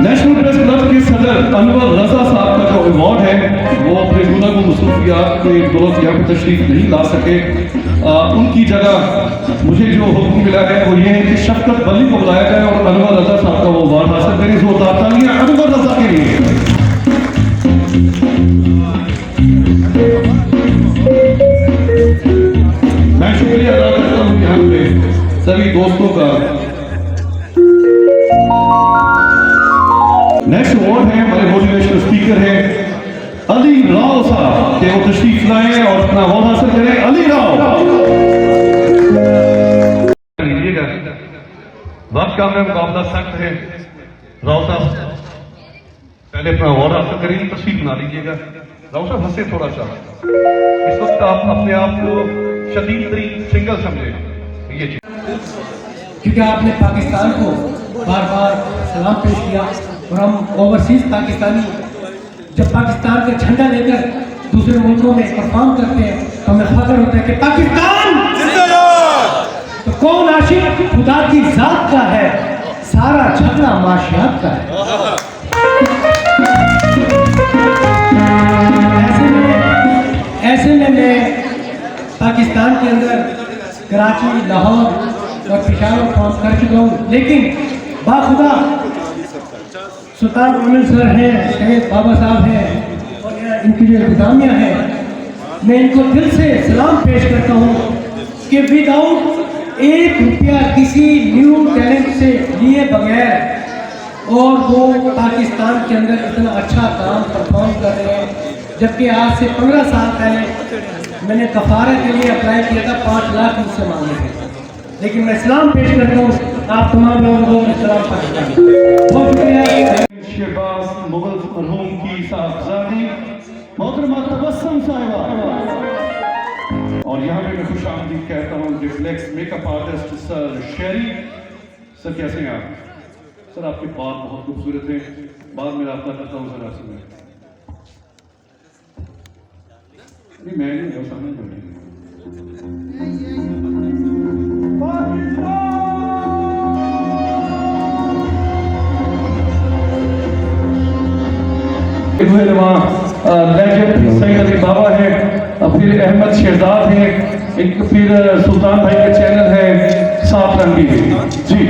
National press club के सदर अनवर रजा साहब का जो अवार्ड है वो अपने गुनाह मसरूफियात के बहुत यहाँ पर तशरीफ नहीं ला सके। उनकी जगह मुझे जो हुक्म मिला है वो ये है कि शफकत वली को बुलाया जाए और अनवर रजा साहब का वो अवार्ड हासिल करें। जोरदार तालियां अनवर रजा के लिए। मैं शुक्रिया अदा करता हूँ यहाँ पे सभी दोस्तों का। नेक्स्ट अवार्ड है हमारे मोटिवेशनल स्पीकर हैं अली राव साहब के वो तशरीफ लाए और अपना अवार्ड हासिल करें। अली राव लीजिएगा, वक्त का में मुकाबला सख्त है। राव साहब पहले अपना अवार्ड हासिल करेंगे, तशरीफ बना लीजिएगा। राव साहब हंसे थोड़ा सा, इस वक्त आप अपने आप को शदीद तरीन सिंगल समझे ये चीज, क्योंकि आपने पाकिस्तान को बार बार सलाम पेश किया और हम ओवरसीज पाकिस्तानी जब पाकिस्तान का झंडा लेकर दूसरे मुल्कों में परफॉर्म करते हैं तो हमें फख्र होता है कि पाकिस्तान जिंदाबाद। तो कौन आशिक खुदा की जात का है, सारा झगड़ा माशियात का है। ऐसे में मैं पाकिस्तान के अंदर कराची, लाहौर और पेशावर काम कर चुका हूँ, लेकिन बाखुदा सुल्तान अमीर सर हैं, शहीद बाबा साहब हैं और इनकी जो इंतजामिया है, मैं इनको दिल से सलाम पेश करता हूँ कि विदाउट ₹1 किसी न्यू टैलेंट से लिए बगैर और वो पाकिस्तान के अंदर इतना अच्छा काम परफॉर्म कर रहे हैं। जबकि आज से 15 साल पहले मैंने कफारा के लिए अप्लाई किया था, 5 लाख मुझसे मांगे थे। लेकिन मैं सलाम पेश करता हूँ आप तमाम लोगों को। सलाम बहुत शुक्रिया। शहबाज मुगल मरहूम की साहबजादी मोहतरमा तबस्सुम साहिबा, और यहाँ पे मैं खुश आमदीद कहता हूँ रिफ्लेक्स मेकअप आर्टिस्ट सर शेरी। सर कैसे हैं आप? सर आपके बाल बहुत खूबसूरत हैं, बाद में रब्ता करता हूँ सर आपसे। मैं नहीं सामने बैठे सईद अली बाबा है, फिर अहमद शहजाद है, एक फिर सुल्तान भाई के चैनल है, साफ रंगी है जी।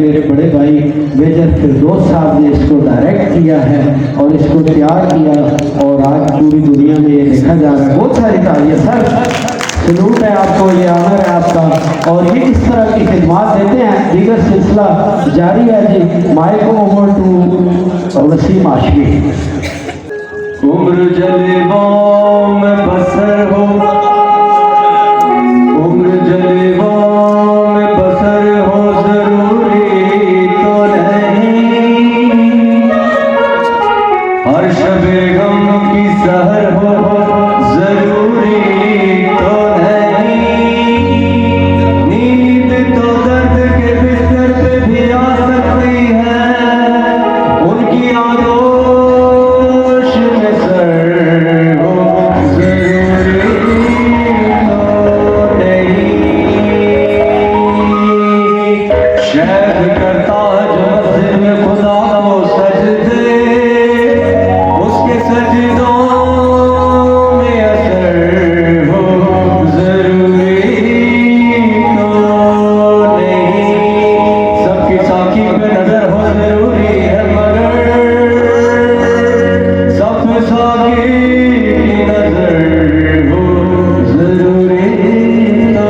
मेरे बड़े भाई मेजर फिरदौस साहब ने इसको डायरेक्ट किया है और इसको तैयार किया और आज पूरी दुनिया में ये देखा जा रहा है। बहुत सारी तालियां सर, सलूट है आपको, ये ऑनर है आपका। और ये इस तरह की खिदमत देते हैं, दीगर सिलसिला जारी है जी। Mic over to Wasim Hashmi. उम्र जलवाओं में बसर हो, उम्र जलवाओं में बसर हो, जरूरी तो नहीं हर शबे गम की सहर हो, जरूरी तो नहीं नींद तो दर्द के बिस्तर पे भी आ सकती है, उनकी आगोश में सर हो, जरूरी तो नहीं। शैख करता जो मस्जिद में खुदा को सजदे, उसके सजदों में असर हो, जरूरी तो नहीं। सबकी साकी पे नजर हो, जरूरी है मगर सब साकी की नजर हो, जरूरी तो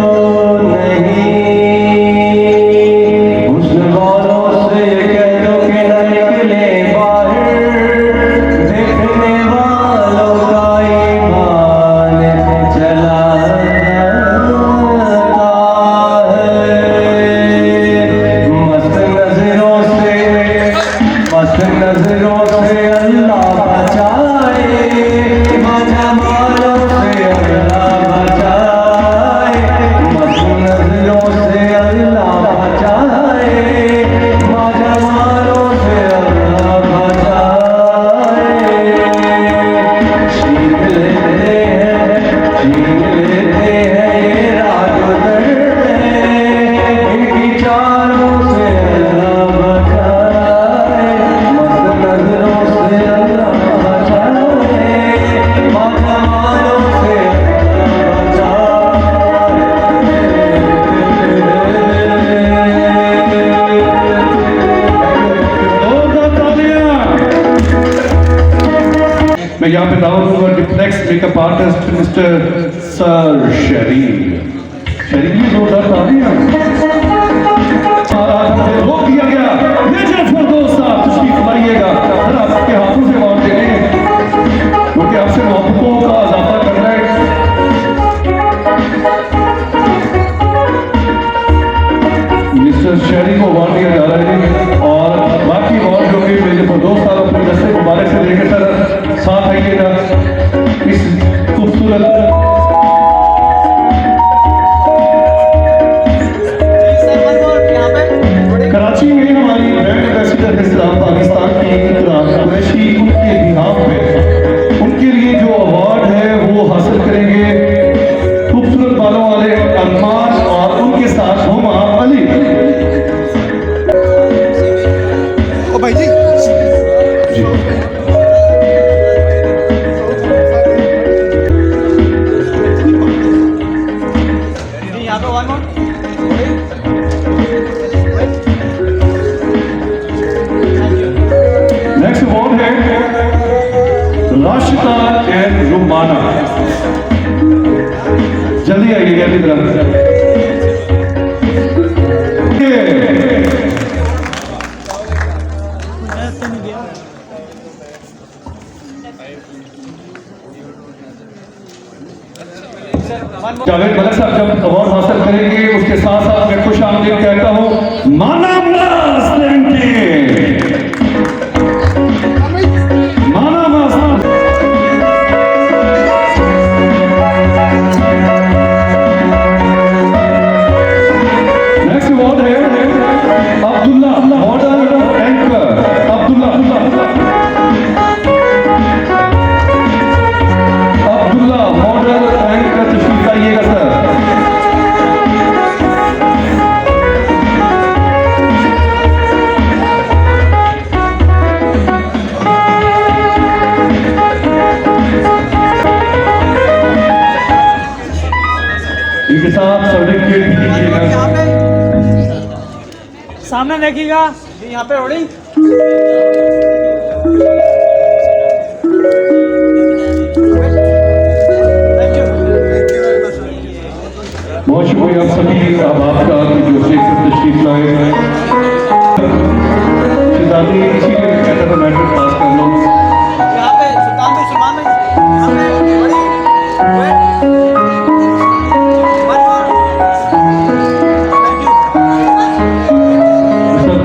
नहीं। हुस्न वालों से कह दो कि न निकले बाहर, देखने वालों का ईमान चला जाता है। मस्त नजरों से अल्लाह बचाए, जमालों से अल्लाह बचाए। मस्त नजरों से अल्लाह बचाए, जमालों से अल्लाह बचाए। छीन लेते हैं ये रात में, इनकी चारों से अल्लाह बचाए। मस्त नजरों से अल्लाह बचाए, जमालों से मैं यहाँ पे दावत दूंगा डिफ्लेक्स मेकअप आर्टिस्ट मिस्टर सर शरीफ जोरदार तालियां। रोक दिया गया मेजर फिरदौस साहब, तशरीफ लाइएगा, जरा आपके हाथों से अवार्ड देंगे क्योंकि आपसे मोहब्बतों का इजाफा कर रहे हैं। मिस्टर शहरी को अवार्ड दिया जा रहा है और बाकी अवार्ड जो कि मेजर फिरदौस साहब अपने दस्ते मुबारक से लेकर सर साथ आइएगा। इस खूबसूरत कराची में हमारी ब्रांड एम्बेसडर है पाकिस्तान की इकरा कुरैशी, उनके बिहाफ पे उनके लिए जो अवार्ड है वो हासिल करेंगे खूबसूरत बालों वाले अरमान और उनके साथ हुमा अली। ओ भाई जी नेक्स्ट अवार्ड है राशिदा एंड रुमाना। जल्दी आइएगा अपनी तरफ। जावेद मलिक साहब जब अवार्ड हासिल करेंगे उसके साथ साथ मैं खुश आमदीद कहता हूँ माना नेक्स्ट अवार्ड है Abdullah model anchor. Abdullah model anchor, तशरीफ लाइएगा सर। सामने देखिएगा यहाँ पे होर्डिंग। बहुत शुक्रिया आप सभी अब आपका कि जो स्टेज पर तशरीफ लाए हैं। शहजादी इसीलिए मैं कहता था मैटर पास कर लो। यहाँ पे सुल्तान भाई सलमान भाई यहाँ पे होर्डिंग।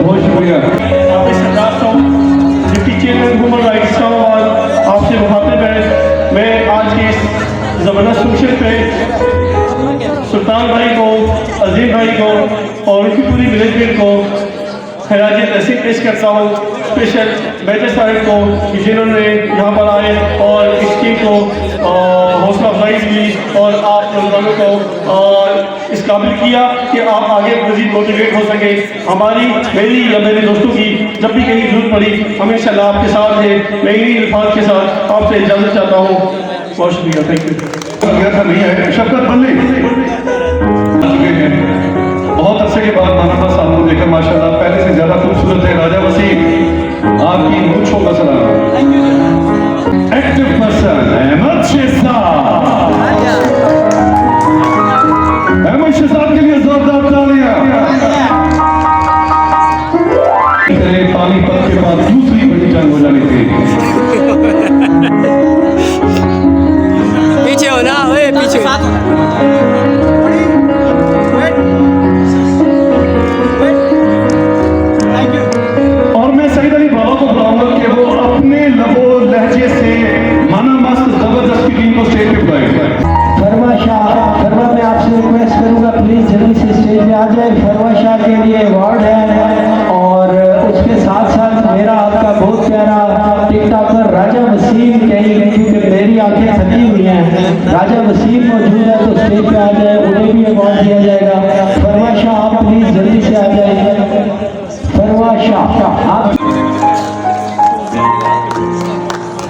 बहुत शुक्रिया आपके सरदार साहब deputy chairman human rights Islamabad आपसे मुखातिब है। मैं आज के इस ज़बरदस्त फंक्शन पे सुल्तान भाई को, अजीम भाई को और उनकी पूरी मैनेजमेंट को खराज तहसीन पेश करता हूँ। स्पेशल मेजर साहब को कि जिन्होंने यहाँ पर आए और इस टीम को हौसला अफजाई दी और आप नौजवानों को इस काबिल किया कि आप आगे मज़ीद मोटिवेट हो सके। हमारी मेरी या मेरे दोस्तों की जब भी कहीं जरूरत पड़ी हम इंशाल्लाह आपके साथ हैं। मैं इन्हीं अल्फाज के साथ आपसे इजाज़त चाहता हूँ। बहुत शुक्रिया, थैंक यू। नहीं है शफकत बल्ली बहुत अरसे के बाद मानव साहब को देखा माशाल्लाह पहले से ज्यादा खूबसूरत है। राजा वसीम आपकी मूंछों का सलाम। एक्टिव पर्सन अहमद शेहजाद, अहमद शेहजाद के लिए जोरदार तालियां। पानीपत के बाद दूसरी बड़ी जंग हो जानी थी। पीछे हो ना, पीछे और मैं सईद अली बाबा को बुलाऊंगा कि वो अपने लबो लहजे से माना मस्त जबरदस्त की टीम को स्टेज पे बुलाएंगे। फरवा शाह, फरवा मैं आपसे रिक्वेस्ट करूंगा प्लीज जल्दी से स्टेज पे आ जाए। फरवा शाह के लिए अवार्ड है और उसके साथ साथ मेरा आपका बहुत प्यारा टिकटॉकर राजा वसीम, कहीं क्योंकि मेरी आंखें थकी हुई हैं, राजा वसीम मौजूद है तो स्टेज पे आ जाए, उन्हें भी अवार्ड दिया जाएगा। फरवा शाह आप प्लीज जल्दी से आ जाए। फरवा शाह आप।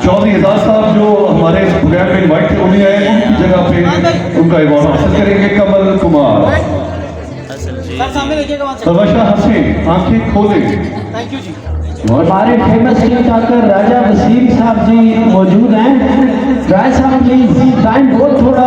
चौधरी एजाज साहब जो हमारे इस प्रोग्राम में इनवाइट थे उन्हें आए, उनकी जगह पे उनका अवार्ड हासिल करेंगे कमल कुमार। सर सामने देखिएगा वहाँ से। फरवा हसीन आंखें खोले। थैंक यू जी। हमारे फेमस टिकटॉकर राजा वसीम साहब जी मौजूद हैं। राय साहब प्लीज, टाइम बहुत थोड़ा